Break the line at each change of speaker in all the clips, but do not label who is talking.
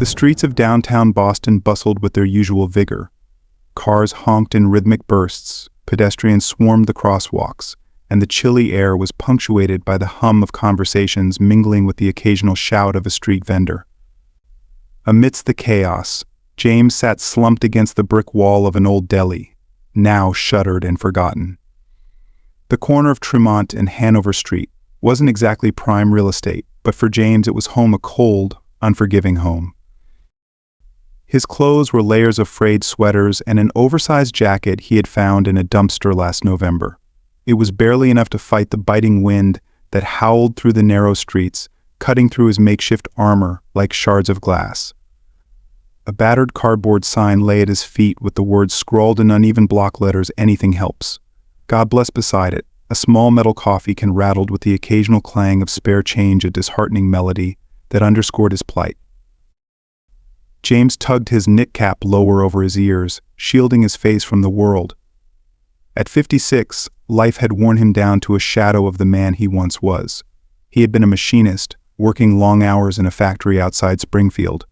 The streets of downtown Boston bustled with their usual vigor. Cars honked in rhythmic bursts, pedestrians swarmed the crosswalks, and the chilly air was punctuated by the hum of conversations mingling with the occasional shout of a street vendor. Amidst the chaos, James sat slumped against the brick wall of an old deli, now shuttered and forgotten. The corner of Tremont and Hanover Street wasn't exactly prime real estate, but for James it was a cold, unforgiving home. His clothes were layers of frayed sweaters and an oversized jacket he had found in a dumpster last November. It was barely enough to fight the biting wind that howled through the narrow streets, cutting through his makeshift armor like shards of glass. A battered cardboard sign lay at his feet with the words scrawled in uneven block letters, "Anything helps." God bless beside it, a small metal coffee can rattled with the occasional clang of spare change, a disheartening melody that underscored his plight. James tugged his knit cap lower over his ears, shielding his face from the world. At 56, life had worn him down to a shadow of the man he once was. He had been a machinist, working long hours in a factory outside Springfield.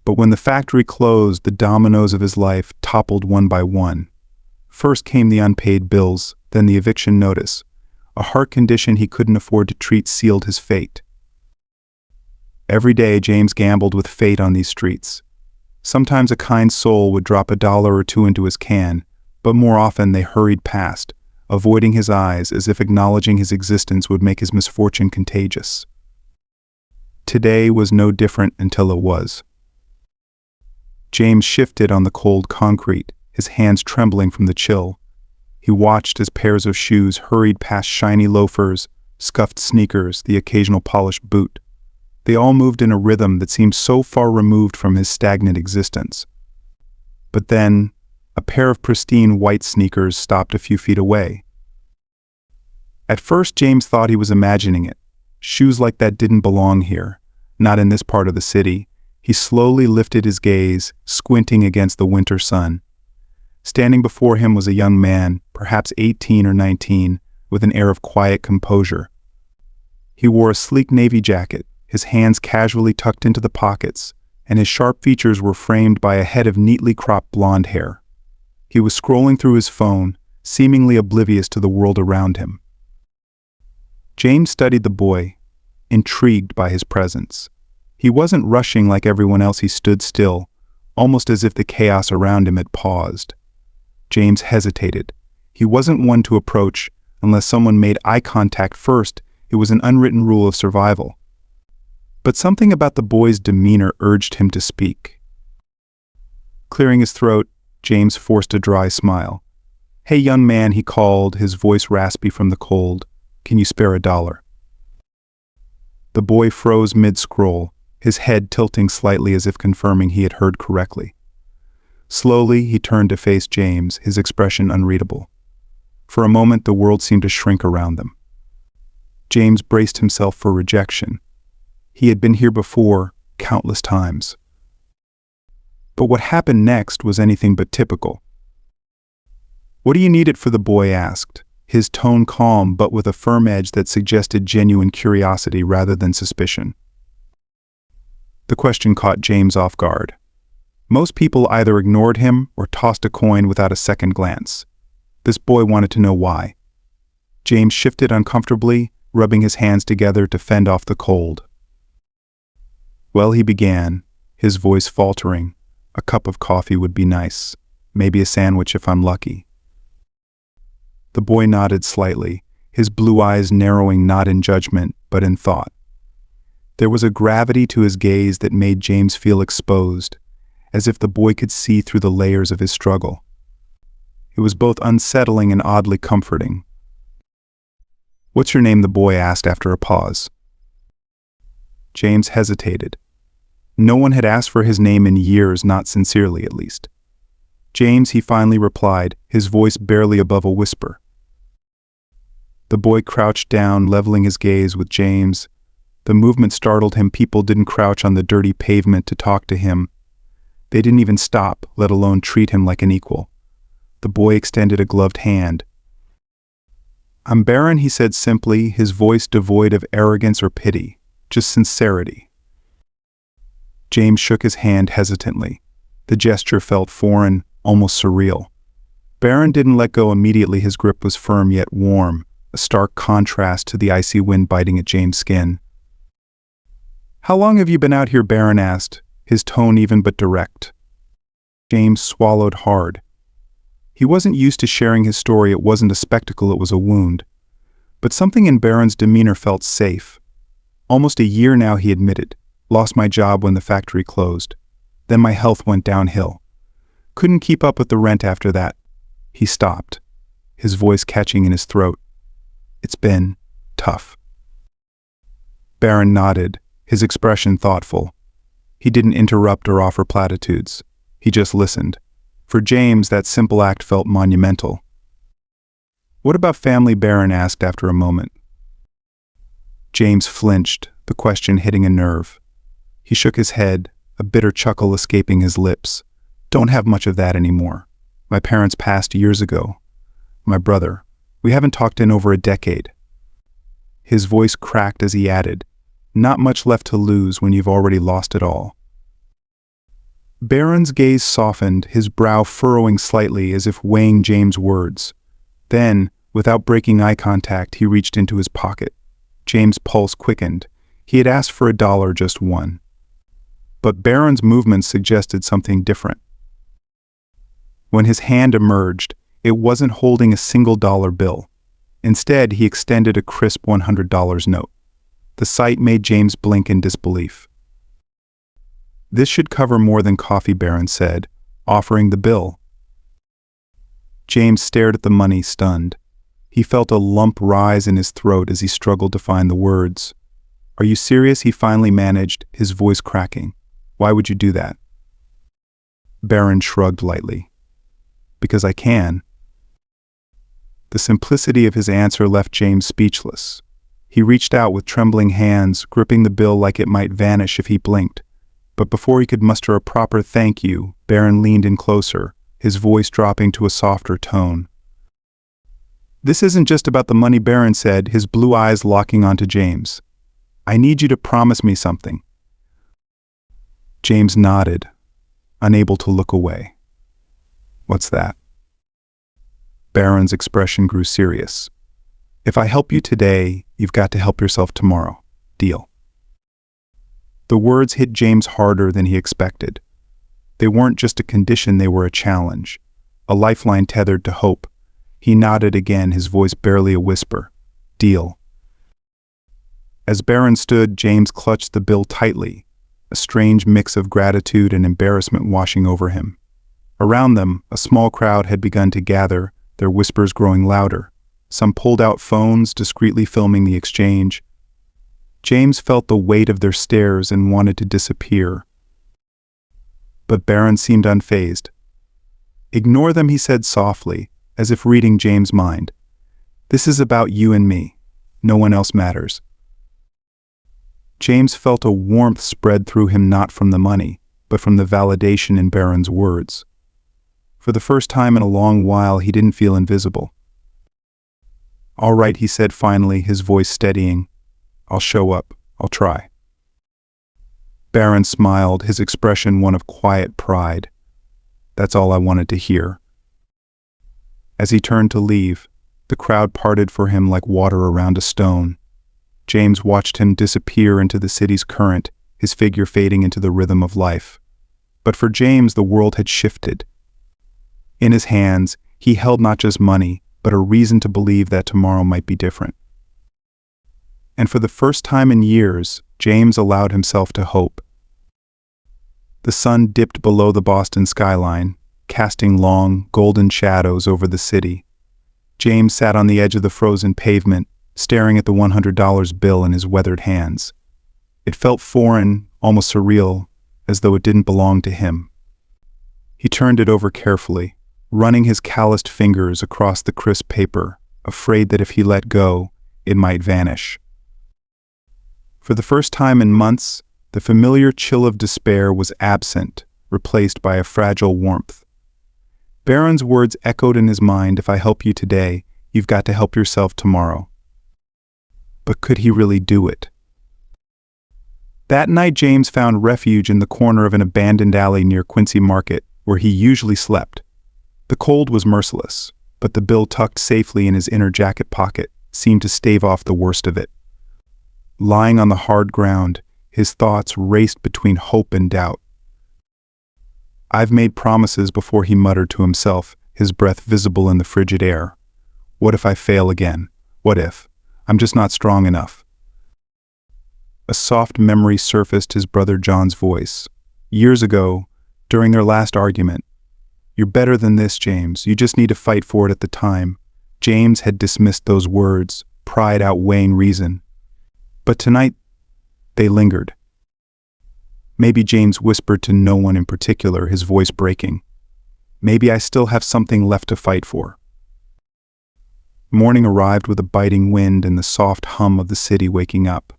But when the factory closed, the dominoes of his life toppled one by one. First came the unpaid bills, then the eviction notice. A heart condition he couldn't afford to treat sealed his fate. Every day James gambled with fate on these streets. Sometimes a kind soul would drop $1 or $2 into his can, but more often they hurried past, avoiding his eyes as if acknowledging his existence would make his misfortune contagious. Today was no different until it was. James shifted on the cold concrete, his hands trembling from the chill. He watched as pairs of shoes hurried past shiny loafers, scuffed sneakers, the occasional polished boot. They all moved in a rhythm that seemed so far removed from his stagnant existence. But then, a pair of pristine white sneakers stopped a few feet away. At first, James thought he was imagining it. Shoes like that didn't belong here, not in this part of the city. He slowly lifted his gaze, squinting against the winter sun. Standing before him was a young man, perhaps 18 or 19, with an air of quiet composure. He wore a sleek navy jacket, his hands casually tucked into the pockets, and his sharp features were framed by a head of neatly cropped blonde hair. He was scrolling through his phone, seemingly oblivious to the world around him. James studied the boy, intrigued by his presence. He wasn't rushing like everyone else. He stood still, almost as if the chaos around him had paused. James hesitated. He wasn't one to approach unless someone made eye contact first. It was an unwritten rule of survival. But something about the boy's demeanor urged him to speak. Clearing his throat, James forced a dry smile. "Hey, young man," he called, his voice raspy from the cold. "Can you spare $1?" The boy froze mid-scroll, his head tilting slightly as if confirming he had heard correctly. Slowly, he turned to face James, his expression unreadable. For a moment, the world seemed to shrink around them. James braced himself for rejection. He had been here before, countless times. But what happened next was anything but typical. "What do you need it for?" the boy asked, his tone calm but with a firm edge that suggested genuine curiosity rather than suspicion. The question caught James off guard. Most people either ignored him or tossed a coin without a second glance. This boy wanted to know why. James shifted uncomfortably, rubbing his hands together to fend off the cold. "Well," he began, his voice faltering, "a cup of coffee would be nice. Maybe a sandwich if I'm lucky." The boy nodded slightly, his blue eyes narrowing not in judgment, but in thought. There was a gravity to his gaze that made James feel exposed, as if the boy could see through the layers of his struggle. It was both unsettling and oddly comforting. "What's your name?" the boy asked after a pause. James hesitated. No one had asked for his name in years, not sincerely at least. "James," he finally replied, his voice barely above a whisper. The boy crouched down, leveling his gaze with James. The movement startled him. People didn't crouch on the dirty pavement to talk to him. They didn't even stop, let alone treat him like an equal. The boy extended a gloved hand. "I'm Barron," he said simply, his voice devoid of arrogance or pity, just sincerity. James shook his hand hesitantly. The gesture felt foreign, almost surreal. Barron didn't let go immediately. His grip was firm yet warm, a stark contrast to the icy wind biting at James' skin. "How long have you been out here?" Barron asked, his tone even but direct. James swallowed hard. He wasn't used to sharing his story. It wasn't a spectacle, it was a wound. But something in Barron's demeanor felt safe. "Almost a year now," he admitted. "Lost my job when the factory closed. Then my health went downhill. Couldn't keep up with the rent after that." He stopped, his voice catching in his throat. "It's been tough." Barron nodded, his expression thoughtful. He didn't interrupt or offer platitudes. He just listened. For James, that simple act felt monumental. "What about family?" Barron asked after a moment. James flinched, the question hitting a nerve. He shook his head, a bitter chuckle escaping his lips. "Don't have much of that anymore. My parents passed years ago. My brother. We haven't talked in over a decade." His voice cracked as he added, "Not much left to lose when you've already lost it all." Barron's gaze softened, his brow furrowing slightly as if weighing James' words. Then, without breaking eye contact, he reached into his pocket. James' pulse quickened. He had asked for $1, just one. But Barron's movements suggested something different. When his hand emerged, it wasn't holding a single dollar bill. Instead, he extended a crisp $100 note. The sight made James blink in disbelief. "This should cover more than coffee," Barron said, offering the bill. James stared at the money, stunned. He felt a lump rise in his throat as he struggled to find the words. "Are you serious?" he finally managed, his voice cracking. "Why would you do that?" Barron shrugged lightly. "Because I can." The simplicity of his answer left James speechless. He reached out with trembling hands, gripping the bill like it might vanish if he blinked. But before he could muster a proper "thank you," Barron leaned in closer, his voice dropping to a softer tone. "This isn't just about the money," Barron said, his blue eyes locking onto James. "I need you to promise me something." James nodded, unable to look away. "What's that?" Barron's expression grew serious. "If I help you today, you've got to help yourself tomorrow. Deal?" The words hit James harder than he expected. They weren't just a condition, they were a challenge, a lifeline tethered to hope. He nodded again, his voice barely a whisper. "Deal." As Barron stood, James clutched the bill tightly, a strange mix of gratitude and embarrassment washing over him. Around them, a small crowd had begun to gather, their whispers growing louder. Some pulled out phones, discreetly filming the exchange. James felt the weight of their stares and wanted to disappear. But Barron seemed unfazed. "Ignore them," he said softly, as if reading James' mind. "This is about you and me. No one else matters." James felt a warmth spread through him, not from the money, but from the validation in Barron's words. For the first time in a long while, he didn't feel invisible. "All right," he said finally, his voice steadying. "I'll show up. I'll try." Barron smiled, his expression one of quiet pride. "That's all I wanted to hear." As he turned to leave, the crowd parted for him like water around a stone. James watched him disappear into the city's current, his figure fading into the rhythm of life. But for James, the world had shifted. In his hands, he held not just money, but a reason to believe that tomorrow might be different. And for the first time in years, James allowed himself to hope. The sun dipped below the Boston skyline, casting long, golden shadows over the city. James sat on the edge of the frozen pavement, staring at the $100 bill in his weathered hands. It felt foreign, almost surreal, as though it didn't belong to him. He turned it over carefully, running his calloused fingers across the crisp paper, afraid that if he let go, it might vanish. For the first time in months, the familiar chill of despair was absent, replaced by a fragile warmth. Barron's words echoed in his mind, "If I help you today, you've got to help yourself tomorrow." But could he really do it? That night, James found refuge in the corner of an abandoned alley near Quincy Market, where he usually slept. The cold was merciless, but the bill tucked safely in his inner jacket pocket seemed to stave off the worst of it. Lying on the hard ground, his thoughts raced between hope and doubt. "I've made promises before," he muttered to himself, his breath visible in the frigid air. "What if I fail again? What if I'm just not strong enough?" A soft memory surfaced his brother John's voice. Years ago, during their last argument. "You're better than this, James. You just need to fight for it at the time." James had dismissed those words, pride outweighing reason. But tonight, they lingered. Maybe James whispered to no one in particular, his voice breaking. "Maybe I still have something left to fight for." Morning arrived with a biting wind and the soft hum of the city waking up.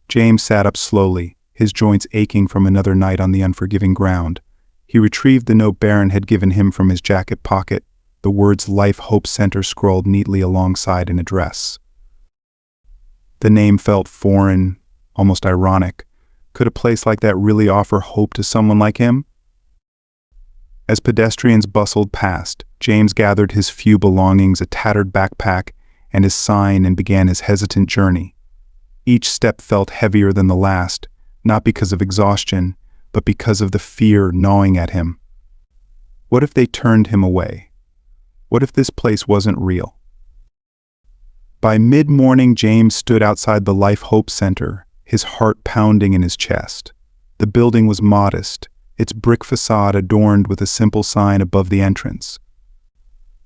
James sat up slowly, his joints aching from another night on the unforgiving ground. He retrieved the note Barron had given him from his jacket pocket, the words Life Hope Center scrawled neatly alongside an address. The name felt foreign, almost ironic. Could a place like that really offer hope to someone like him? As pedestrians bustled past, James gathered his few belongings, a tattered backpack, and his sign, and began his hesitant journey. Each step felt heavier than the last, not because of exhaustion, but because of the fear gnawing at him. What if they turned him away? What if this place wasn't real? By mid-morning, James stood outside the Life Hope Center, his heart pounding in his chest. The building was modest, its brick facade adorned with a simple sign above the entrance.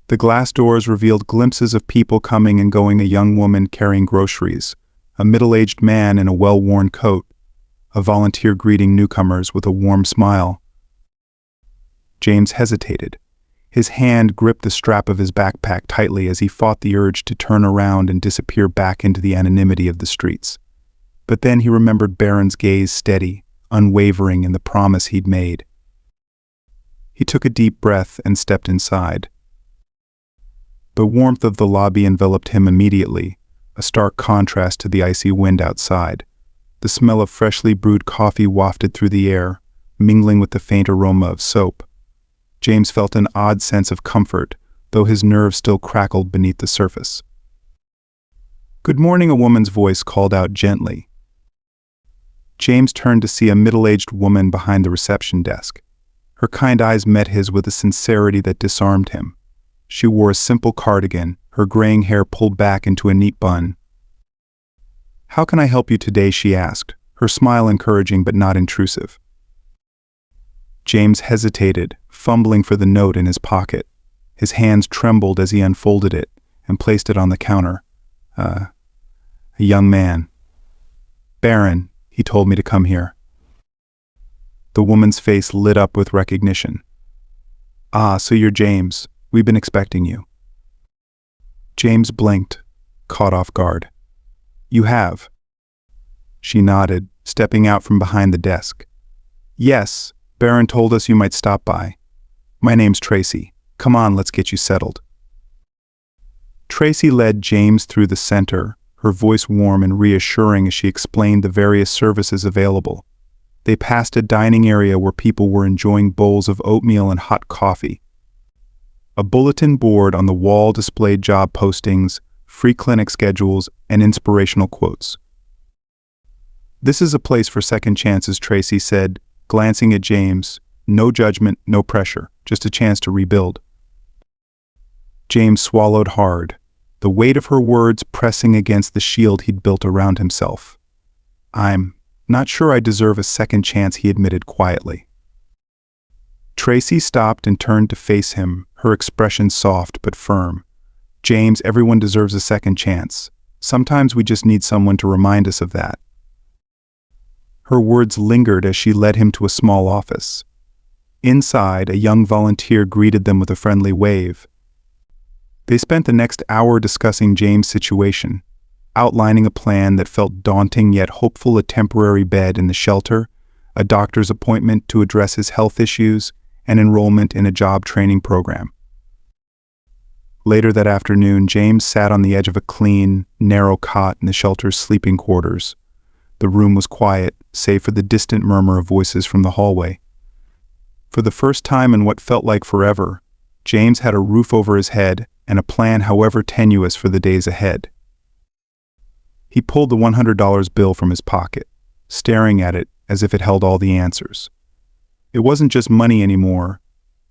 The glass doors revealed glimpses of people coming and going, a young woman carrying groceries, a middle-aged man in a well-worn coat, a volunteer greeting newcomers with a warm smile. James hesitated. His hand gripped the strap of his backpack tightly as he fought the urge to turn around and disappear back into the anonymity of the streets. But then he remembered Barron's gaze, steady, unwavering in the promise he'd made. He took a deep breath and stepped inside. The warmth of the lobby enveloped him immediately, a stark contrast to the icy wind outside. The smell of freshly brewed coffee wafted through the air, mingling with the faint aroma of soap. James felt an odd sense of comfort, though his nerves still crackled beneath the surface. "Good morning," a woman's voice called out gently. James turned to see a middle-aged woman behind the reception desk. Her kind eyes met his with a sincerity that disarmed him. She wore a simple cardigan, her graying hair pulled back into a neat bun. "How can I help you today?" she asked, her smile encouraging but not intrusive. James hesitated, fumbling for the note in his pocket. His hands trembled as he unfolded it and placed it on the counter. A young man. "Barron, he told me to come here." The woman's face lit up with recognition. "Ah, so you're James. We've been expecting you." James blinked, caught off guard. "You have?" She nodded, stepping out from behind the desk. "Yes, Barron told us you might stop by. My name's Tracy. Come on, let's get you settled." Tracy led James through the center, her voice warm and reassuring as she explained the various services available. They passed a dining area where people were enjoying bowls of oatmeal and hot coffee. A bulletin board on the wall displayed job postings, free clinic schedules, and inspirational quotes. "This is a place for second chances," Tracy said, glancing at James. "No judgment, no pressure, just a chance to rebuild." James swallowed hard, the weight of her words pressing against the shield he'd built around himself. "I'm not sure I deserve a second chance," he admitted quietly. Tracy stopped and turned to face him, her expression soft but firm. "James, everyone deserves a second chance. Sometimes we just need someone to remind us of that." Her words lingered as she led him to a small office. Inside, a young volunteer greeted them with a friendly wave. They spent the next hour discussing James' situation, outlining a plan that felt daunting yet hopeful: a temporary bed in the shelter, a doctor's appointment to address his health issues, and enrollment in a job training program. Later that afternoon, James sat on the edge of a clean, narrow cot in the shelter's sleeping quarters. The room was quiet, save for the distant murmur of voices from the hallway. For the first time in what felt like forever, James had a roof over his head and a plan, however tenuous, for the days ahead. He pulled the $100 bill from his pocket, staring at it as if it held all the answers. It wasn't just money anymore.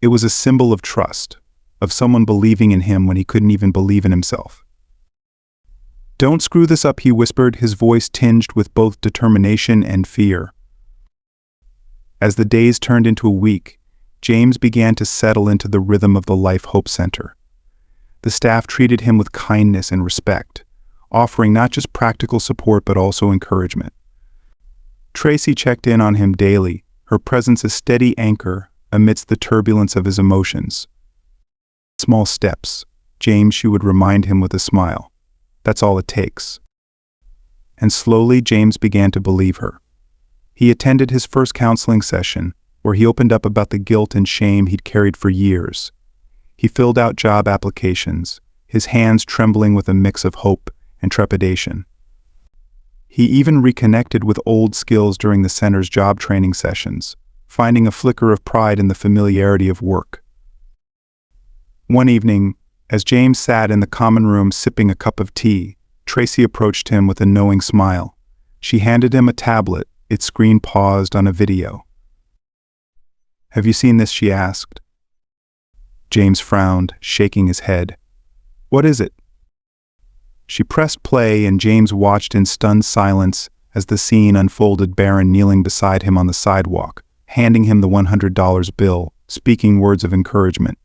It was a symbol of trust, of someone believing in him when he couldn't even believe in himself. "Don't screw this up," he whispered, his voice tinged with both determination and fear. As the days turned into a week, James began to settle into the rhythm of the Life Hope Center. The staff treated him with kindness and respect, offering not just practical support but also encouragement. Tracy checked in on him daily, her presence a steady anchor amidst the turbulence of his emotions. "Small steps, James," she would remind him with a smile. "That's all it takes." And slowly James began to believe her. He attended his first counseling session, where he opened up about the guilt and shame he'd carried for years. He filled out job applications, his hands trembling with a mix of hope and trepidation. He even reconnected with old skills during the center's job training sessions, finding a flicker of pride in the familiarity of work. One evening, as James sat in the common room sipping a cup of tea, Tracy approached him with a knowing smile. She handed him a tablet, its screen paused on a video. "Have you seen this?" she asked. James frowned, shaking his head. "What is it?" She pressed play, and James watched in stunned silence as the scene unfolded. Barron kneeling beside him on the sidewalk, handing him the $100 bill, speaking words of encouragement.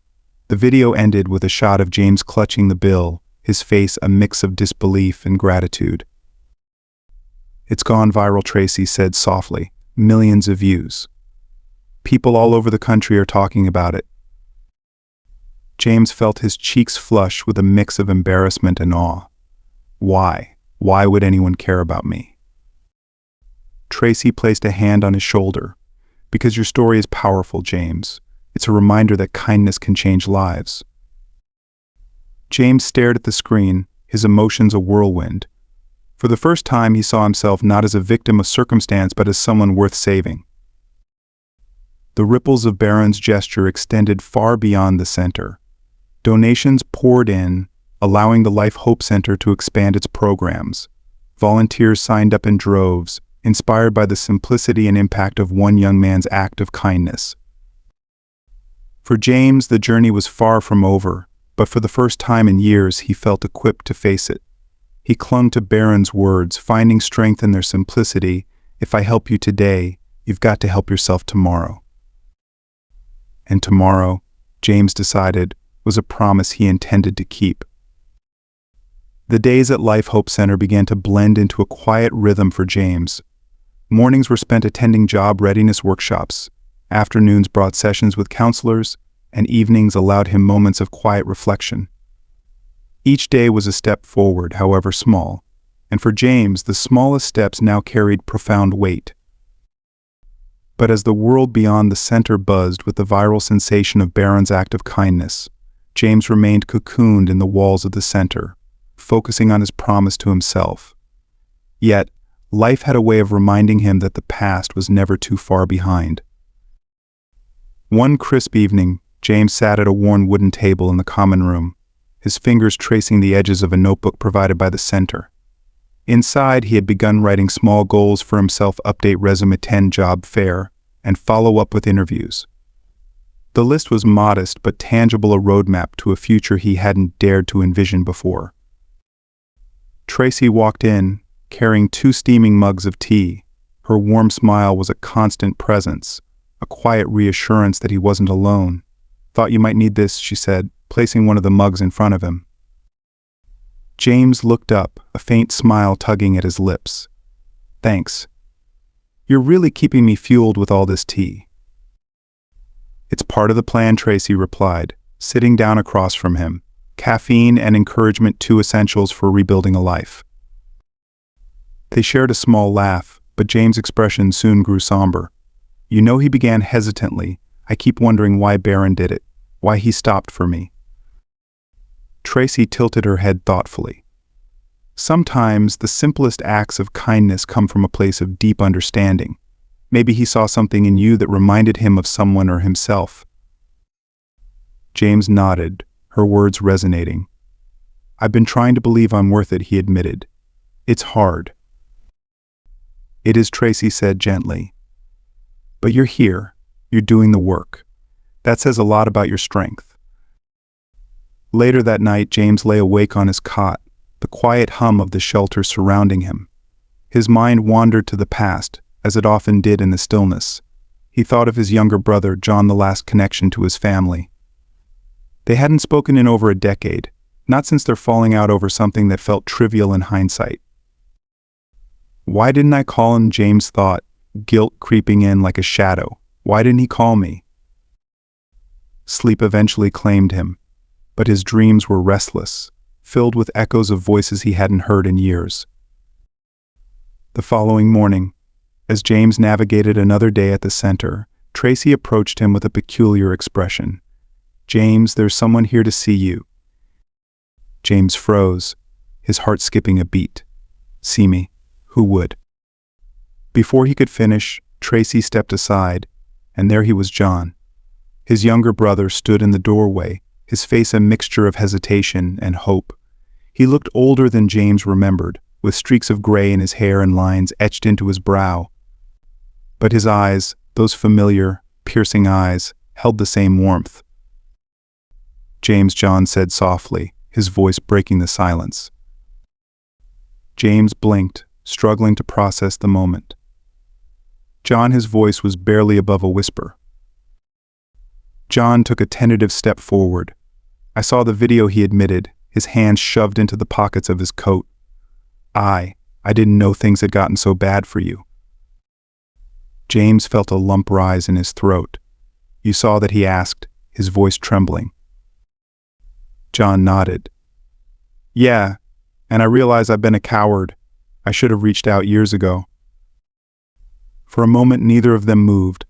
The video ended with a shot of James clutching the bill, his face a mix of disbelief and gratitude. "It's gone viral," Tracy said softly. "Millions of views. People all over the country are talking about it." James felt his cheeks flush with a mix of embarrassment and awe. Why? Why would anyone care about me? Tracy placed a hand on his shoulder. "Because your story is powerful, James. It's a reminder that kindness can change lives." James stared at the screen, his emotions a whirlwind. For the first time, he saw himself not as a victim of circumstance but as someone worth saving. The ripples of Barron's gesture extended far beyond the center. Donations poured in, allowing the Life Hope Center to expand its programs. Volunteers signed up in droves, inspired by the simplicity and impact of one young man's act of kindness. For James, the journey was far from over, but for the first time in years, he felt equipped to face it. He clung to Barron's words, finding strength in their simplicity. "If I help you today, you've got to help yourself tomorrow." And tomorrow, James decided, was a promise he intended to keep. The days at Life Hope Center began to blend into a quiet rhythm for James. Mornings were spent attending job readiness workshops, afternoons brought sessions with counselors, and evenings allowed him moments of quiet reflection. Each day was a step forward, however small, and for James, the smallest steps now carried profound weight. But as the world beyond the center buzzed with the viral sensation of Barron's act of kindness, James remained cocooned in the walls of the center, focusing on his promise to himself. Yet, life had a way of reminding him that the past was never too far behind. One crisp evening, James sat at a worn wooden table in the common room, his fingers tracing the edges of a notebook provided by the center. Inside, he had begun writing small goals for himself: update resume, attend job fair, and follow up with interviews. The list was modest but tangible, a roadmap to a future he hadn't dared to envision before. Tracy walked in, carrying 2 steaming mugs of tea. Her warm smile was a constant presence, a quiet reassurance that he wasn't alone. "Thought you might need this," she said, placing one of the mugs in front of him. James looked up, a faint smile tugging at his lips. "Thanks. You're really keeping me fueled with all this tea." "It's part of the plan," Tracy replied, sitting down across from him. "Caffeine and encouragement, 2 essentials for rebuilding a life." They shared a small laugh, but James' expression soon grew somber. "You know," he began hesitantly, "I keep wondering why Barron did it, why he stopped for me." Tracy tilted her head thoughtfully. Sometimes the simplest acts of kindness come from a place of deep understanding. Maybe he saw something in you that reminded him of someone or himself. James nodded, her words resonating. I've been trying to believe I'm worth it, he admitted. It's hard. It is, Tracy said gently. But you're here. You're doing the work. That says a lot about your strength. Later that night, James lay awake on his cot, the quiet hum of the shelter surrounding him. His mind wandered to the past, as it often did in the stillness. He thought of his younger brother, John, the last connection to his family. They hadn't spoken in over a decade, not since their falling out over something that felt trivial in hindsight. Why didn't I call him? James thought, guilt creeping in like a shadow. Why didn't he call me? Sleep eventually claimed him, but his dreams were restless, filled with echoes of voices he hadn't heard in years. The following morning, as James navigated another day at the center, Tracy approached him with a peculiar expression. James, there's someone here to see you. James froze, his heart skipping a beat. See me? Who would? Before he could finish, Tracy stepped aside, and there he was, John. His younger brother stood in the doorway, his face a mixture of hesitation and hope. He looked older than James remembered, with streaks of gray in his hair and lines etched into his brow. But his eyes, those familiar, piercing eyes, held the same warmth. James, John said softly, his voice breaking the silence. James blinked, struggling to process the moment. John, his voice was barely above a whisper. John took a tentative step forward. I saw the video, he admitted, his hands shoved into the pockets of his coat. I didn't know things had gotten so bad for you. James felt a lump rise in his throat. You saw that, he asked, his voice trembling. John nodded. Yeah, and I realize I've been a coward. I should have reached out years ago. For a moment, neither of them moved.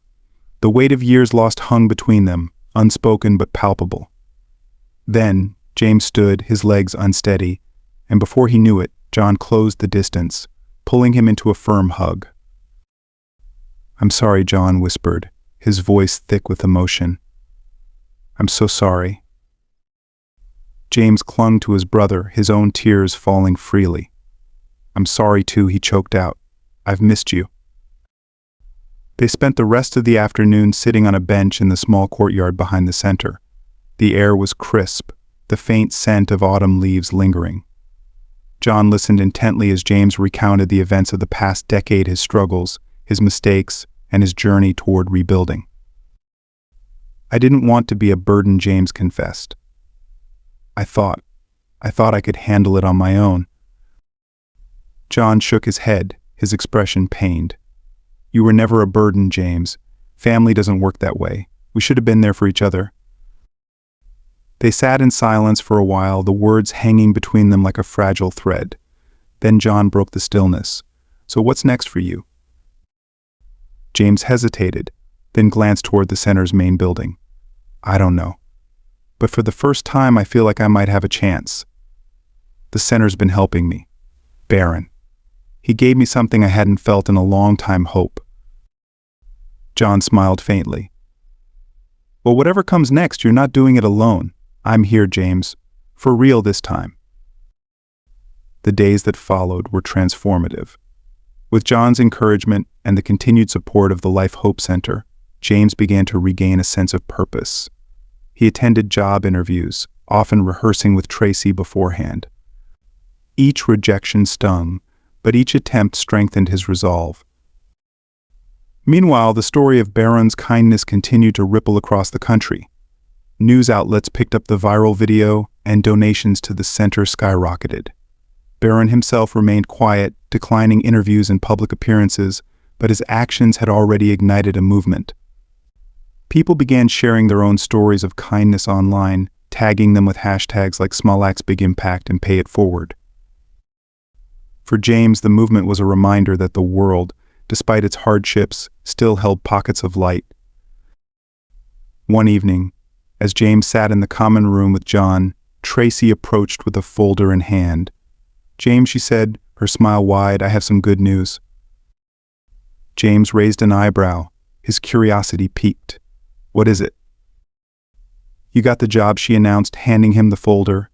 The weight of years lost hung between them, unspoken but palpable. Then, James stood, his legs unsteady, and before he knew it, John closed the distance, pulling him into a firm hug. I'm sorry, John whispered, his voice thick with emotion. I'm so sorry. James clung to his brother, his own tears falling freely. I'm sorry too, he choked out. I've missed you. They spent the rest of the afternoon sitting on a bench in the small courtyard behind the center. The air was crisp, the faint scent of autumn leaves lingering. John listened intently as James recounted the events of the past decade, his struggles, his mistakes, and his journey toward rebuilding. I didn't want to be a burden, James confessed. I thought I could handle it on my own. John shook his head, his expression pained. You were never a burden, James. Family doesn't work that way. We should have been there for each other. They sat in silence for a while, the words hanging between them like a fragile thread. Then John broke the stillness. So what's next for you? James hesitated, then glanced toward the center's main building. I don't know. But for the first time, I feel like I might have a chance. The center's been helping me. Barron. He gave me something I hadn't felt in a long time, hope. John smiled faintly. Well, whatever comes next, you're not doing it alone. I'm here, James. For real this time. The days that followed were transformative. With John's encouragement and the continued support of the Life Hope Center, James began to regain a sense of purpose. He attended job interviews, often rehearsing with Tracy beforehand. Each rejection stung, but each attempt strengthened his resolve. Meanwhile, the story of Barron's kindness continued to ripple across the country. News outlets picked up the viral video, and donations to the center skyrocketed. Barron himself remained quiet, declining interviews and public appearances, but his actions had already ignited a movement. People began sharing their own stories of kindness online, tagging them with hashtags like Small Acts Big Impact and Pay It Forward. For James, the movement was a reminder that the world, despite its hardships, still held pockets of light. One evening, as James sat in the common room with John, Tracy approached with a folder in hand. "James," she said, her smile wide, "I have some good news." James raised an eyebrow, his curiosity piqued. "What is it?" "You got the job," she announced, handing him the folder.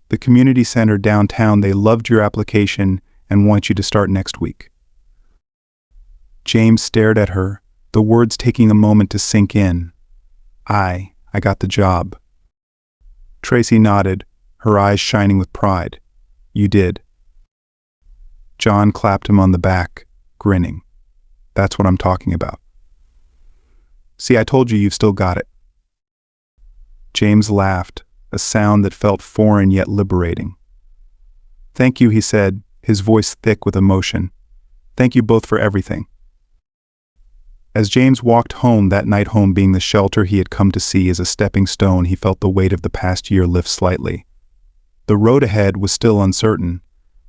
"The community center downtown, they loved your application and want you to start next week." James stared at her, the words taking a moment to sink in. I got the job." Tracy nodded, her eyes shining with pride. "You did." John clapped him on the back, grinning. "That's what I'm talking about. See, I told you you've still got it." James laughed, a sound that felt foreign yet liberating. "Thank you," he said, his voice thick with emotion. "Thank you both for everything." As James walked home that night, home being the shelter he had come to see as a stepping stone, he felt the weight of the past year lift slightly. The road ahead was still uncertain,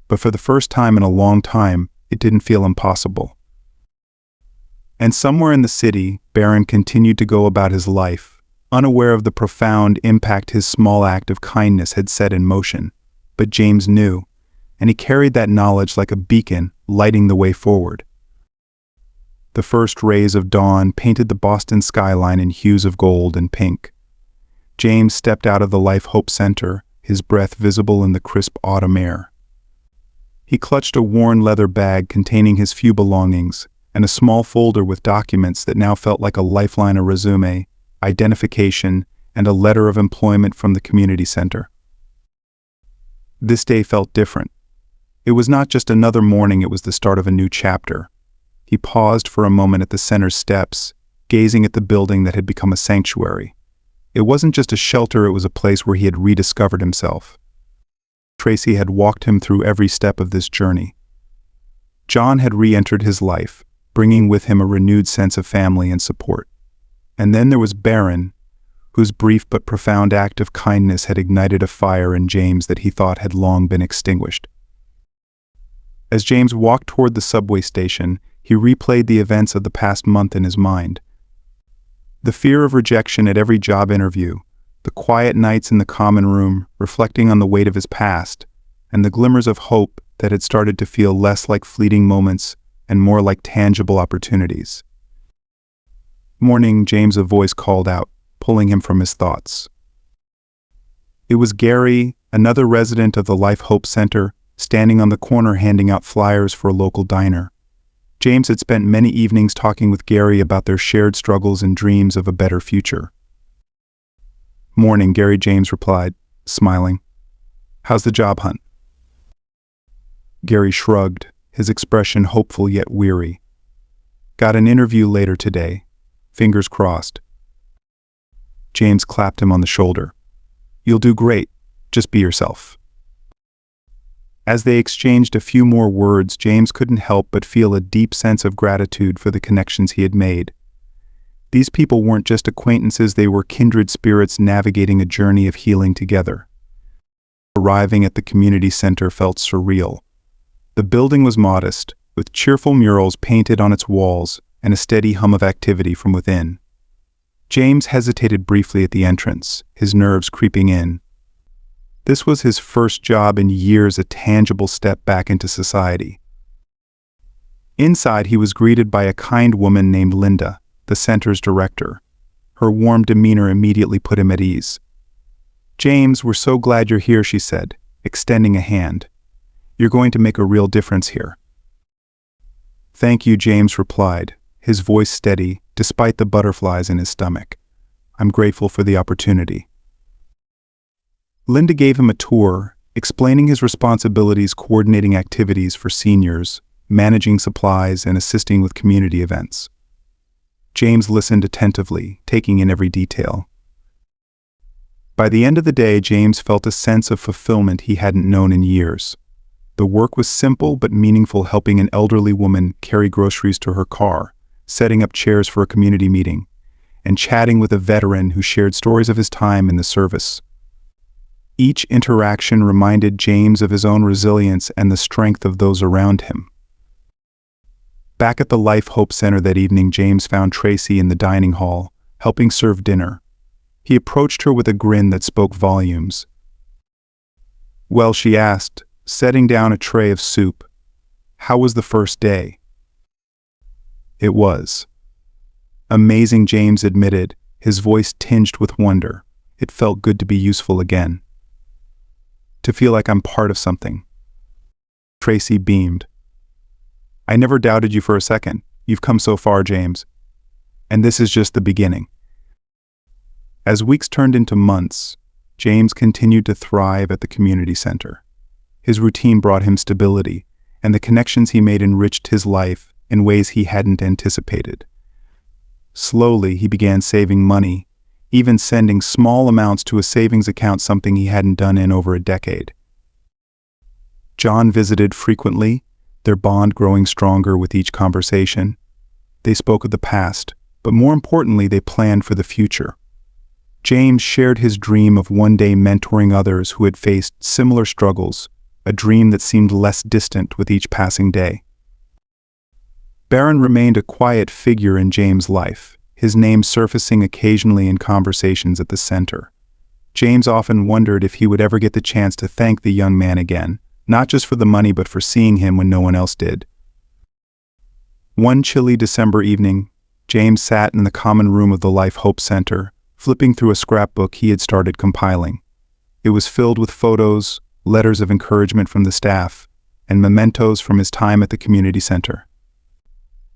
but for the first time in a long time, it didn't feel impossible. And somewhere in the city, Barron continued to go about his life, unaware of the profound impact his small act of kindness had set in motion. But James knew, and he carried that knowledge like a beacon, lighting the way forward. The first rays of dawn painted the Boston skyline in hues of gold and pink. James stepped out of the Life Hope Center, his breath visible in the crisp autumn air. He clutched a worn leather bag containing his few belongings, and a small folder with documents that now felt like a lifeline: a resume, identification, and a letter of employment from the community center. This day felt different. It was not just another morning, it was the start of a new chapter. He paused for a moment at the center's steps, gazing at the building that had become a sanctuary. It wasn't just a shelter, it was a place where he had rediscovered himself. Tracy had walked him through every step of this journey. John had re-entered his life, bringing with him a renewed sense of family and support. And then there was Barron, whose brief but profound act of kindness had ignited a fire in James that he thought had long been extinguished. As James walked toward the subway station, he replayed the events of the past month in his mind. The fear of rejection at every job interview, the quiet nights in the common room reflecting on the weight of his past, and the glimmers of hope that had started to feel less like fleeting moments and more like tangible opportunities. "Morning," James' voice called out, pulling him from his thoughts. It was Gary, another resident of the Life Hope Center, standing on the corner handing out flyers for a local diner. James had spent many evenings talking with Gary about their shared struggles and dreams of a better future. "Morning," Gary, James replied, smiling. "How's the job hunt?" Gary shrugged, his expression hopeful yet weary. "Got an interview later today. Fingers crossed." James clapped him on the shoulder. "You'll do great. Just be yourself." As they exchanged a few more words, James couldn't help but feel a deep sense of gratitude for the connections he had made. These people weren't just acquaintances, they were kindred spirits navigating a journey of healing together. Arriving at the community center felt surreal. The building was modest, with cheerful murals painted on its walls and a steady hum of activity from within. James hesitated briefly at the entrance, his nerves creeping in. This was his first job in years, a tangible step back into society. Inside, he was greeted by a kind woman named Linda, the center's director. Her warm demeanor immediately put him at ease. "James, we're so glad you're here," she said, extending a hand. "You're going to make a real difference here." "Thank you," James replied, his voice steady, despite the butterflies in his stomach. "I'm grateful for the opportunity." Linda gave him a tour, explaining his responsibilities, coordinating activities for seniors, managing supplies, and assisting with community events. James listened attentively, taking in every detail. By the end of the day, James felt a sense of fulfillment he hadn't known in years. The work was simple but meaningful, helping an elderly woman carry groceries to her car, setting up chairs for a community meeting, and chatting with a veteran who shared stories of his time in the service. Each interaction reminded James of his own resilience and the strength of those around him. Back at the Life Hope Center that evening, James found Tracy in the dining hall, helping serve dinner. He approached her with a grin that spoke volumes. "Well," she asked, setting down a tray of soup. "How was the first day?" "It was amazing," James admitted, his voice tinged with wonder. "It felt good to be useful again. To feel like I'm part of something." Tracy beamed. "I never doubted you for a second. You've come so far, James. And this is just the beginning." As weeks turned into months, James continued to thrive at the community center. His routine brought him stability, and the connections he made enriched his life in ways he hadn't anticipated. Slowly, he began saving money, even sending small amounts to a savings account, something he hadn't done in over a decade. John visited frequently, their bond growing stronger with each conversation. They spoke of the past, but more importantly, they planned for the future. James shared his dream of one day mentoring others who had faced similar struggles, a dream that seemed less distant with each passing day. Barron remained a quiet figure in James' life, his name surfacing occasionally in conversations at the center. James often wondered if he would ever get the chance to thank the young man again, not just for the money but for seeing him when no one else did. One chilly December evening, James sat in the common room of the Life Hope Center, flipping through a scrapbook he had started compiling. It was filled with photos, letters of encouragement from the staff, and mementos from his time at the community center.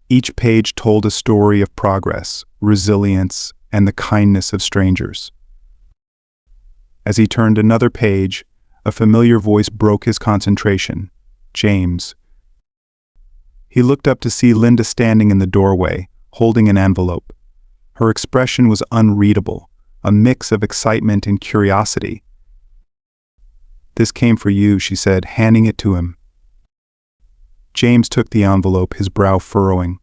Each page told a story of progress, resilience, and the kindness of strangers. As he turned another page, a familiar voice broke his concentration. "James." He looked up to see Linda standing in the doorway, holding an envelope. Her expression was unreadable, a mix of excitement and curiosity. "This came for you," she said, handing it to him. James took the envelope, his brow furrowing.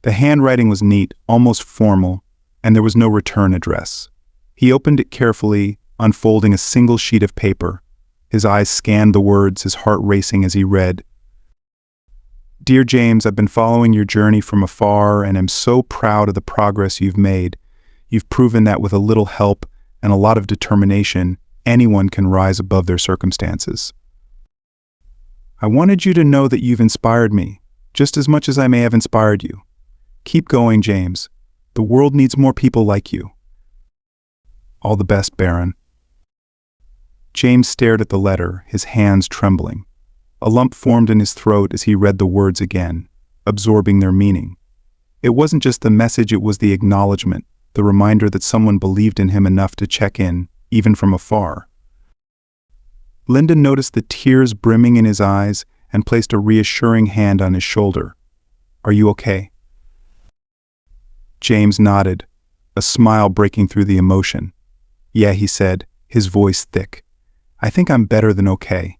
The handwriting was neat, almost formal, and there was no return address. He opened it carefully, unfolding a single sheet of paper. His eyes scanned the words, his heart racing as he read. "Dear James, I've been following your journey from afar and am so proud of the progress you've made. You've proven that with a little help and a lot of determination, anyone can rise above their circumstances. I wanted you to know that you've inspired me, just as much as I may have inspired you. Keep going, James. The world needs more people like you. All the best, Barron." James stared at the letter, his hands trembling. A lump formed in his throat as he read the words again, absorbing their meaning. It wasn't just the message, it was the acknowledgement, the reminder that someone believed in him enough to check in, even from afar. Linda noticed the tears brimming in his eyes and placed a reassuring hand on his shoulder. "Are you okay?" James nodded, a smile breaking through the emotion. "Yeah," he said, his voice thick. "I think I'm better than okay."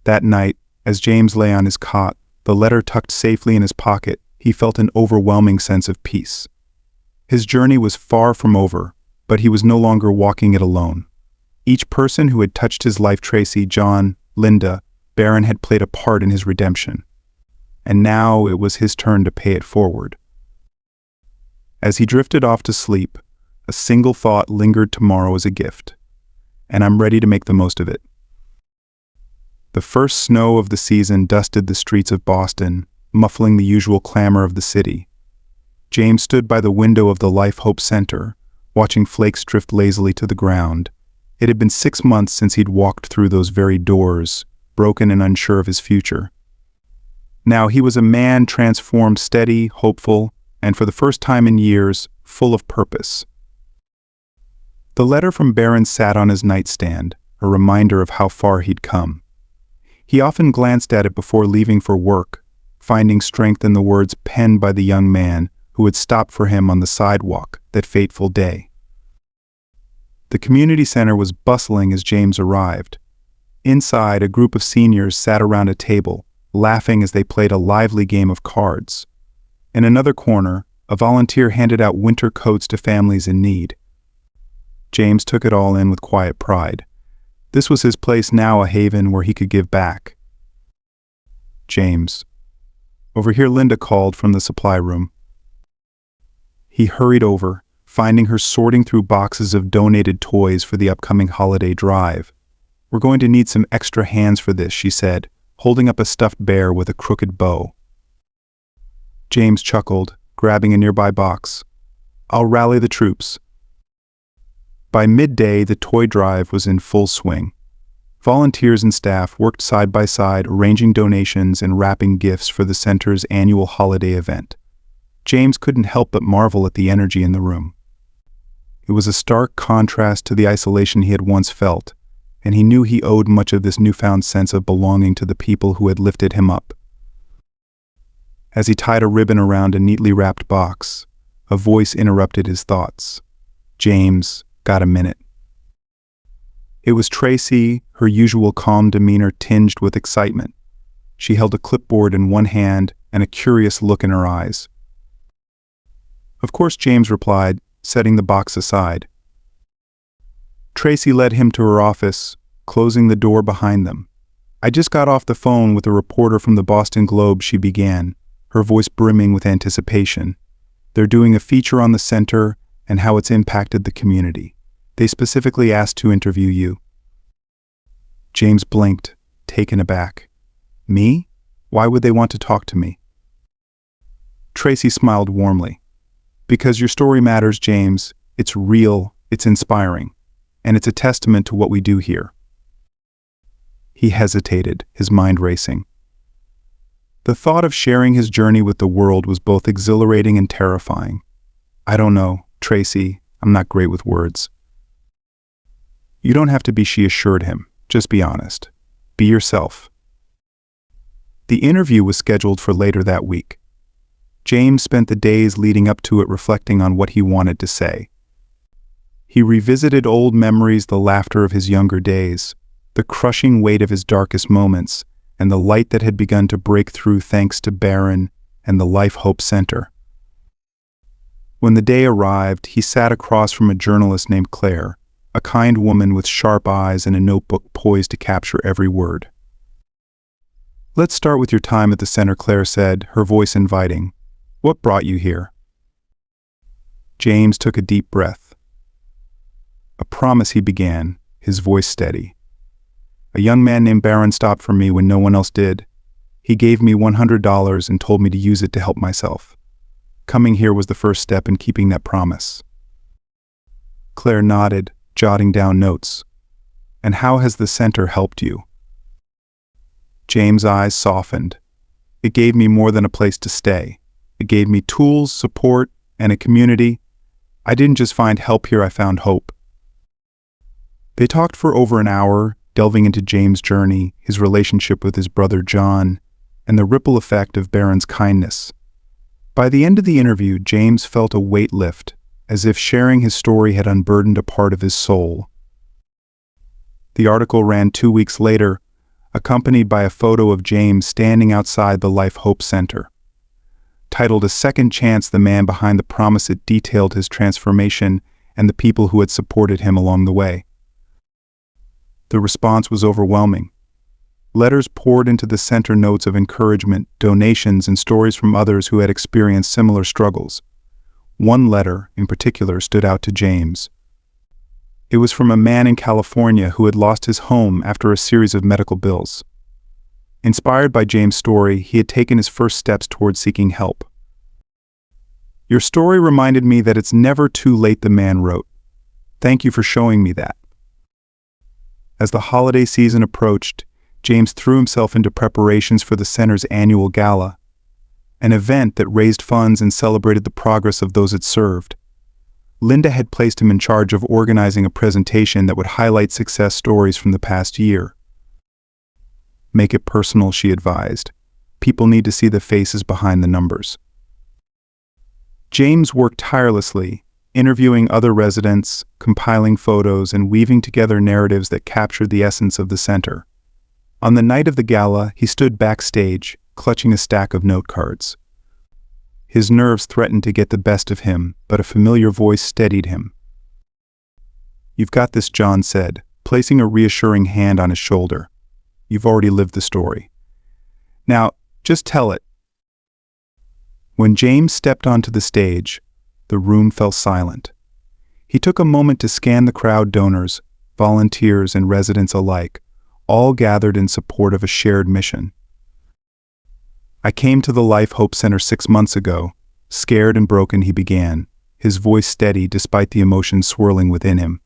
That night, as James lay on his cot, the letter tucked safely in his pocket, he felt an overwhelming sense of peace. His journey was far from over, but he was no longer walking it alone. Each person who had touched his life, Tracy, John, Linda, Barron, had played a part in his redemption. And now it was his turn to pay it forward. As he drifted off to sleep, a single thought lingered: tomorrow is a gift, and I'm ready to make the most of it. The first snow of the season dusted the streets of Boston, muffling the usual clamor of the city. James stood by the window of the Life Hope Center, watching flakes drift lazily to the ground. It had been 6 months since he'd walked through those very doors, broken and unsure of his future. Now he was a man transformed, steady, hopeful, and for the first time in years, full of purpose. The letter from Barron sat on his nightstand, a reminder of how far he'd come. He often glanced at it before leaving for work, finding strength in the words penned by the young man who had stopped for him on the sidewalk that fateful day. The community center was bustling as James arrived. Inside, a group of seniors sat around a table, laughing as they played a lively game of cards. In another corner, a volunteer handed out winter coats to families in need. James took it all in with quiet pride. This was his place now, a haven where he could give back. "James." "Over here," Linda called from the supply room. He hurried over, finding her sorting through boxes of donated toys for the upcoming holiday drive. "We're going to need some extra hands for this," she said, holding up a stuffed bear with a crooked bow. James chuckled, grabbing a nearby box. "I'll rally the troops." By midday, the toy drive was in full swing. Volunteers and staff worked side by side, arranging donations and wrapping gifts for the center's annual holiday event. James couldn't help but marvel at the energy in the room. It was a stark contrast to the isolation he had once felt, and he knew he owed much of this newfound sense of belonging to the people who had lifted him up. As he tied a ribbon around a neatly wrapped box, a voice interrupted his thoughts. "James, got a minute?" It was Tracy, her usual calm demeanor tinged with excitement. She held a clipboard in one hand and a curious look in her eyes. "Of course," James replied, setting the box aside. Tracy led him to her office, closing the door behind them. "I just got off the phone with a reporter from the Boston Globe," she began, her voice brimming with anticipation. "They're doing a feature on the center and how it's impacted the community. They specifically asked to interview you." James blinked, taken aback. "Me? Why would they want to talk to me?" Tracy smiled warmly. "Because your story matters, James. It's real, it's inspiring, and it's a testament to what we do here." He hesitated, his mind racing. The thought of sharing his journey with the world was both exhilarating and terrifying. "I don't know, Tracy. I'm not great with words." "You don't have to be," she assured him. "Just be honest. Be yourself." The interview was scheduled for later that week. James spent the days leading up to it reflecting on what he wanted to say. He revisited old memories, the laughter of his younger days, the crushing weight of his darkest moments, and the light that had begun to break through thanks to Barron and the Life Hope Center. When the day arrived, he sat across from a journalist named Claire, a kind woman with sharp eyes and a notebook poised to capture every word. "Let's start with your time at the center," Claire said, her voice inviting. "What brought you here?" James took a deep breath. "A promise," he began, his voice steady. "A young man named Barron stopped for me when no one else did. He gave me $100 and told me to use it to help myself. Coming here was the first step in keeping that promise." Claire nodded, jotting down notes. "And how has the center helped you?" James' eyes softened. "It gave me more than a place to stay. It gave me tools, support, and a community. I didn't just find help here, I found hope." They talked for over an hour, delving into James' journey, his relationship with his brother John, and the ripple effect of Barron's kindness. By the end of the interview, James felt a weight lift, as if sharing his story had unburdened a part of his soul. The article ran 2 weeks later, accompanied by a photo of James standing outside the Life Hope Center. Titled "A Second Chance," the man behind the promise, it detailed his transformation and the people who had supported him along the way. The response was overwhelming. Letters poured into the center, notes of encouragement, donations, and stories from others who had experienced similar struggles. One letter, in particular, stood out to James. It was from a man in California who had lost his home after a series of medical bills. Inspired by James' story, he had taken his first steps towards seeking help. "Your story reminded me that it's never too late," the man wrote. "Thank you for showing me that." As the holiday season approached, James threw himself into preparations for the center's annual gala, an event that raised funds and celebrated the progress of those it served. Linda had placed him in charge of organizing a presentation that would highlight success stories from the past year. "Make it personal," she advised. "People need to see the faces behind the numbers." James worked tirelessly, interviewing other residents, compiling photos, and weaving together narratives that captured the essence of the center. On the night of the gala, he stood backstage, clutching a stack of note cards. His nerves threatened to get the best of him, but a familiar voice steadied him. "You've got this," John said, placing a reassuring hand on his shoulder. "You've already lived the story. Now, just tell it." When James stepped onto the stage, the room fell silent. He took a moment to scan the crowd, donors, volunteers, and residents alike, all gathered in support of a shared mission. "I came to the Life Hope Center 6 months ago. Scared and broken," he began, his voice steady despite the emotions swirling within him.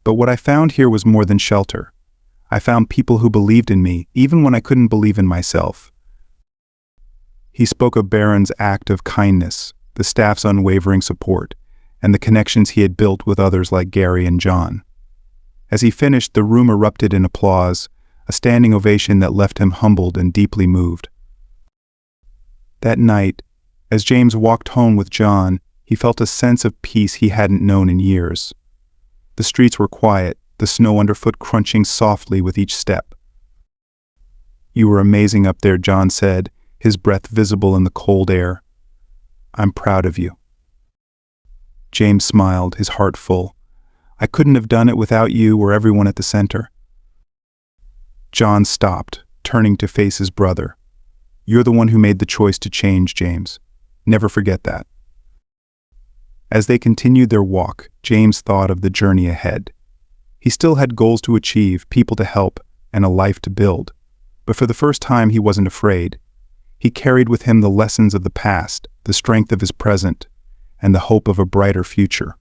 "But what I found here was more than shelter. I found people who believed in me, even when I couldn't believe in myself." He spoke of Barron's act of kindness, the staff's unwavering support, and the connections he had built with others like Gary and John. As he finished, the room erupted in applause, a standing ovation that left him humbled and deeply moved. That night, as James walked home with John, he felt a sense of peace he hadn't known in years. The streets were quiet, the snow underfoot crunching softly with each step. "You were amazing up there," John said, his breath visible in the cold air. "I'm proud of you." James smiled, his heart full. "I couldn't have done it without you or everyone at the center." John stopped, turning to face his brother. "You're the one who made the choice to change, James. Never forget that." As they continued their walk, James thought of the journey ahead. He still had goals to achieve, people to help, and a life to build. But for the first time, he wasn't afraid. He carried with him the lessons of the past, the strength of his present, and the hope of a brighter future.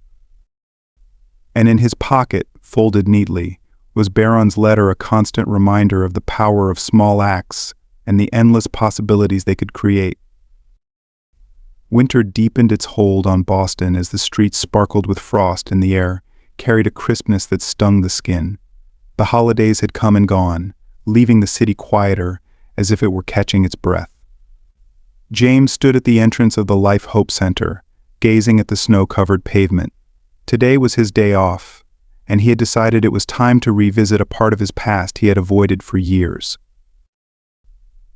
And in his pocket, folded neatly, was Barron's letter, a constant reminder of the power of small acts and the endless possibilities they could create. Winter deepened its hold on Boston as the streets sparkled with frost and the air carried a crispness that stung the skin. The holidays had come and gone, leaving the city quieter, as if it were catching its breath. James stood at the entrance of the Life Hope Center, gazing at the snow-covered pavement. Today was his day off, and he had decided it was time to revisit a part of his past he had avoided for years.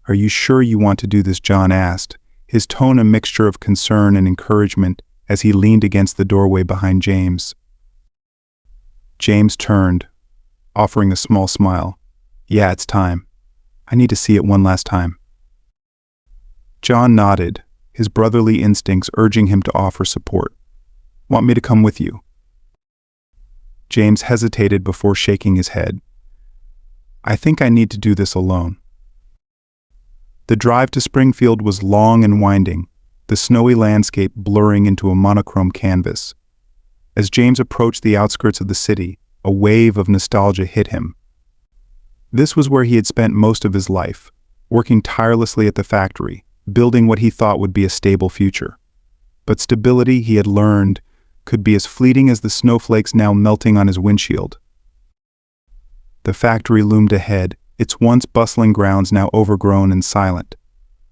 "Are you sure you want to do this?" John asked, his tone a mixture of concern and encouragement as he leaned against the doorway behind James. James turned, offering a small smile. "Yeah, it's time. I need to see it one last time." John nodded, his brotherly instincts urging him to offer support. "Want me to come with you?" James hesitated before shaking his head. "I think I need to do this alone." The drive to Springfield was long and winding, the snowy landscape blurring into a monochrome canvas. As James approached the outskirts of the city, a wave of nostalgia hit him. This was where he had spent most of his life, working tirelessly at the factory, building what he thought would be a stable future. But stability, he had learned, could be as fleeting as the snowflakes now melting on his windshield. The factory loomed ahead, its once bustling grounds now overgrown and silent.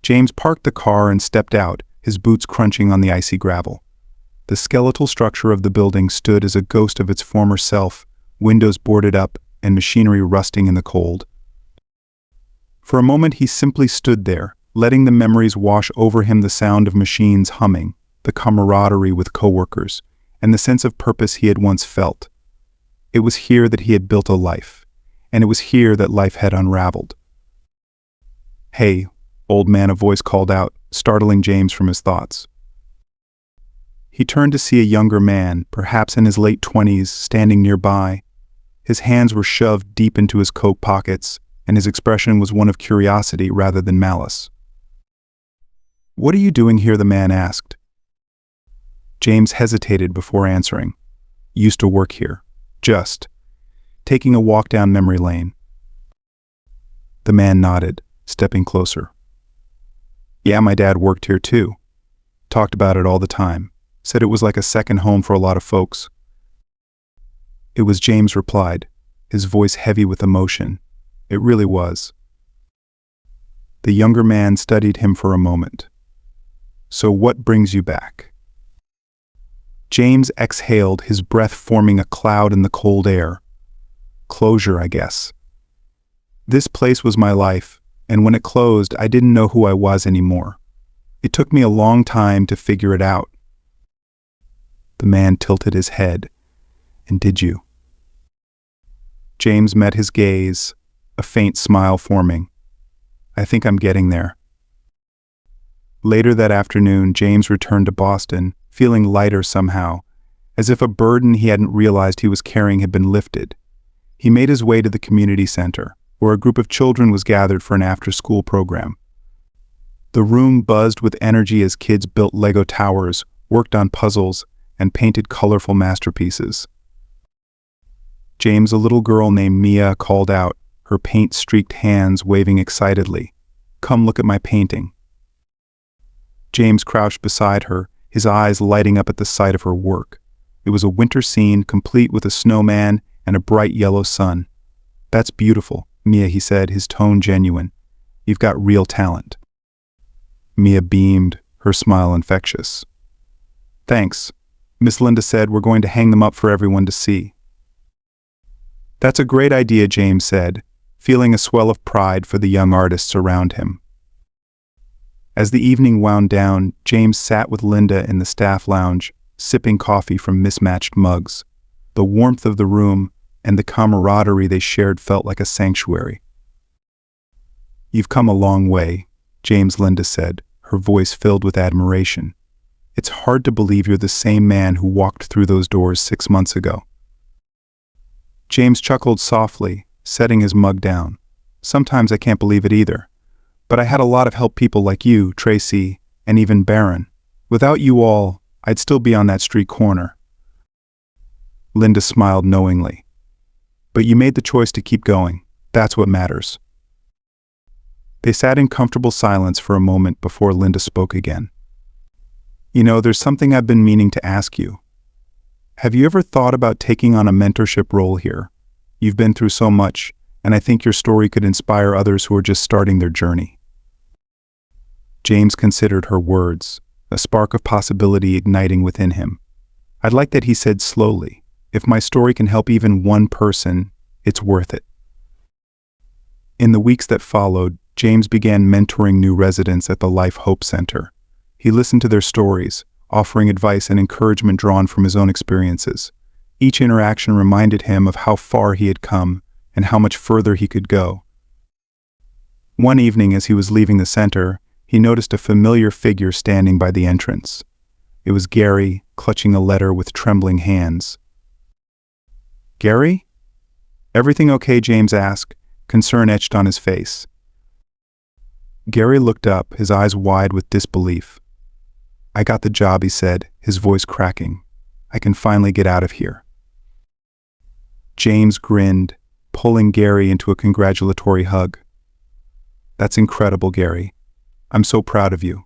James parked the car and stepped out, his boots crunching on the icy gravel. The skeletal structure of the building stood as a ghost of its former self, windows boarded up and machinery rusting in the cold. For a moment he simply stood there, letting the memories wash over him, the sound of machines humming, the camaraderie with coworkers, and the sense of purpose he had once felt. It was here that he had built a life, and it was here that life had unraveled. "Hey, old man," a voice called out, startling James from his thoughts. He turned to see a younger man, perhaps in his late 20s, standing nearby. His hands were shoved deep into his coat pockets, and his expression was one of curiosity rather than malice. "What are you doing here?" the man asked. James hesitated before answering. "Used to work here. Just taking a walk down memory lane." The man nodded, stepping closer. "Yeah, my dad worked here too. Talked about it all the time. Said it was like a second home for a lot of folks." It was James replied, his voice heavy with emotion. "It really was." The younger man studied him for a moment. "So what brings you back?" James exhaled, his breath forming a cloud in the cold air. "Closure, I guess. This place was my life, and when it closed, I didn't know who I was anymore. It took me a long time to figure it out." The man tilted his head. "And did you?" James met his gaze, a faint smile forming. "I think I'm getting there." Later that afternoon, James returned to Boston, feeling lighter somehow, as if a burden he hadn't realized he was carrying had been lifted. He made his way to the community center, where a group of children was gathered for an after-school program. The room buzzed with energy as kids built Lego towers, worked on puzzles, and painted colorful masterpieces. James, a little girl named Mia, called out, her paint-streaked hands waving excitedly. "Come look at my painting." James crouched beside her, his eyes lighting up at the sight of her work. It was a winter scene, complete with a snowman and a bright yellow sun. "That's beautiful, Mia," he said, his tone genuine. "You've got real talent." Mia beamed, her smile infectious. "Thanks," Miss Linda said. "We're going to hang them up for everyone to see." "That's a great idea," James said, feeling a swell of pride for the young artists around him. As the evening wound down, James sat with Linda in the staff lounge, sipping coffee from mismatched mugs. The warmth of the room and the camaraderie they shared felt like a sanctuary. "You've come a long way," James Linda said, her voice filled with admiration. "It's hard to believe you're the same man who walked through those doors 6 months ago." James chuckled softly, setting his mug down. "Sometimes I can't believe it either. But I had a lot of help, people like you, Tracy, and even Barron. Without you all, I'd still be on that street corner." Linda smiled knowingly. "But you made the choice to keep going. That's what matters." They sat in comfortable silence for a moment before Linda spoke again. "You know, there's something I've been meaning to ask you. Have you ever thought about taking on a mentorship role here? You've been through so much, and I think your story could inspire others who are just starting their journey." James considered her words, a spark of possibility igniting within him. "I'd like that," he said slowly. "If my story can help even one person, it's worth it." In the weeks that followed, James began mentoring new residents at the Life Hope Center. He listened to their stories, offering advice and encouragement drawn from his own experiences. Each interaction reminded him of how far he had come and how much further he could go. One evening, as he was leaving the center, he noticed a familiar figure standing by the entrance. It was Gary, clutching a letter with trembling hands. "Gary? Everything okay?" James asked, concern etched on his face. Gary looked up, his eyes wide with disbelief. "I got the job," he said, his voice cracking. "I can finally get out of here." James grinned, pulling Gary into a congratulatory hug. "That's incredible, Gary. I'm so proud of you."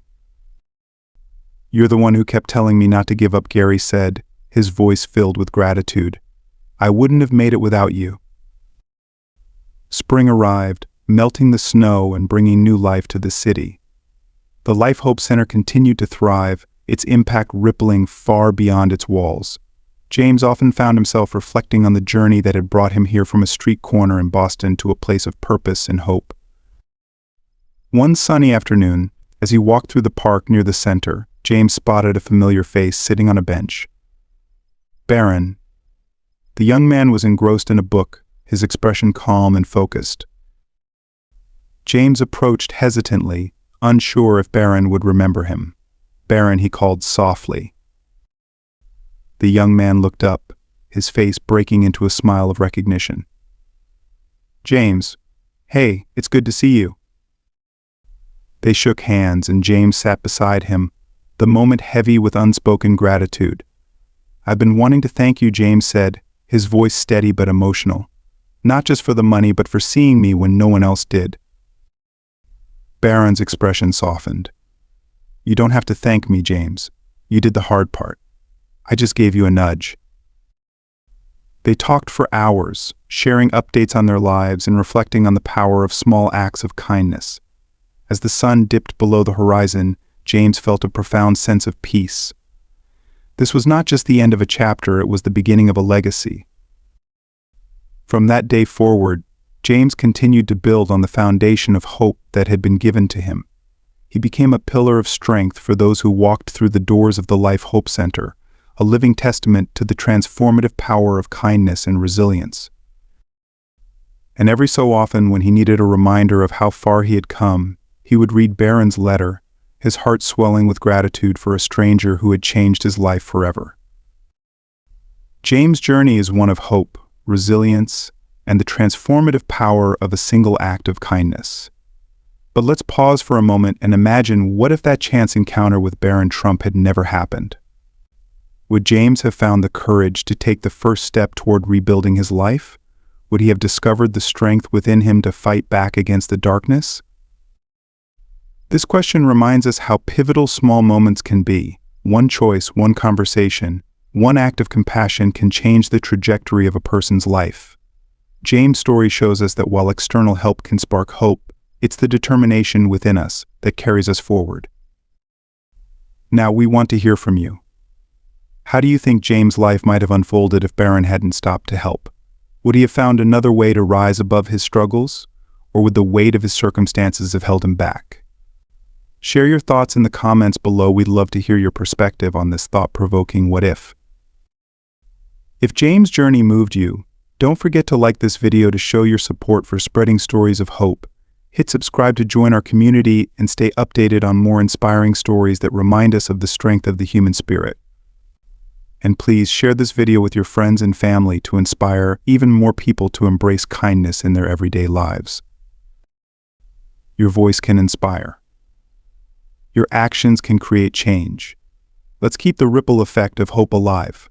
"You're the one who kept telling me not to give up," Gary said, his voice filled with gratitude. "I wouldn't have made it without you." Spring arrived, melting the snow and bringing new life to the city. The Life Hope Center continued to thrive, its impact rippling far beyond its walls. James often found himself reflecting on the journey that had brought him here from a street corner in Boston to a place of purpose and hope. One sunny afternoon, as he walked through the park near the center, James spotted a familiar face sitting on a bench. Barron. The young man was engrossed in a book, his expression calm and focused. James approached hesitantly, unsure if Barron would remember him. "Barron," he called softly. The young man looked up, his face breaking into a smile of recognition. "James, hey, it's good to see you." They shook hands, and James sat beside him, the moment heavy with unspoken gratitude. "I've been wanting to thank you," James said, his voice steady but emotional. "Not just for the money, but for seeing me when no one else did." Barron's expression softened. "You don't have to thank me, James. You did the hard part. I just gave you a nudge." They talked for hours, sharing updates on their lives and reflecting on the power of small acts of kindness. As the sun dipped below the horizon, James felt a profound sense of peace. This was not just the end of a chapter, it was the beginning of a legacy. From that day forward, James continued to build on the foundation of hope that had been given to him. He became a pillar of strength for those who walked through the doors of the Life Hope Center, a living testament to the transformative power of kindness and resilience. And every so often, when he needed a reminder of how far he had come, he would read Barron's letter, his heart swelling with gratitude for a stranger who had changed his life forever. James' journey is one of hope, resilience, and the transformative power of a single act of kindness. But let's pause for a moment and imagine, what if that chance encounter with Barron Trump had never happened? Would James have found the courage to take the first step toward rebuilding his life? Would he have discovered the strength within him to fight back against the darkness? This question reminds us how pivotal small moments can be. One choice, one conversation, one act of compassion can change the trajectory of a person's life. James' story shows us that while external help can spark hope, it's the determination within us that carries us forward. Now, we want to hear from you. How do you think James' life might have unfolded if Barron hadn't stopped to help? Would he have found another way to rise above his struggles, or would the weight of his circumstances have held him back? Share your thoughts in the comments below. We'd love to hear your perspective on this thought-provoking what if. If James' journey moved you, don't forget to like this video to show your support for spreading stories of hope. Hit subscribe to join our community and stay updated on more inspiring stories that remind us of the strength of the human spirit. And please share this video with your friends and family to inspire even more people to embrace kindness in their everyday lives. Your voice can inspire. Your actions can create change. Let's keep the ripple effect of hope alive.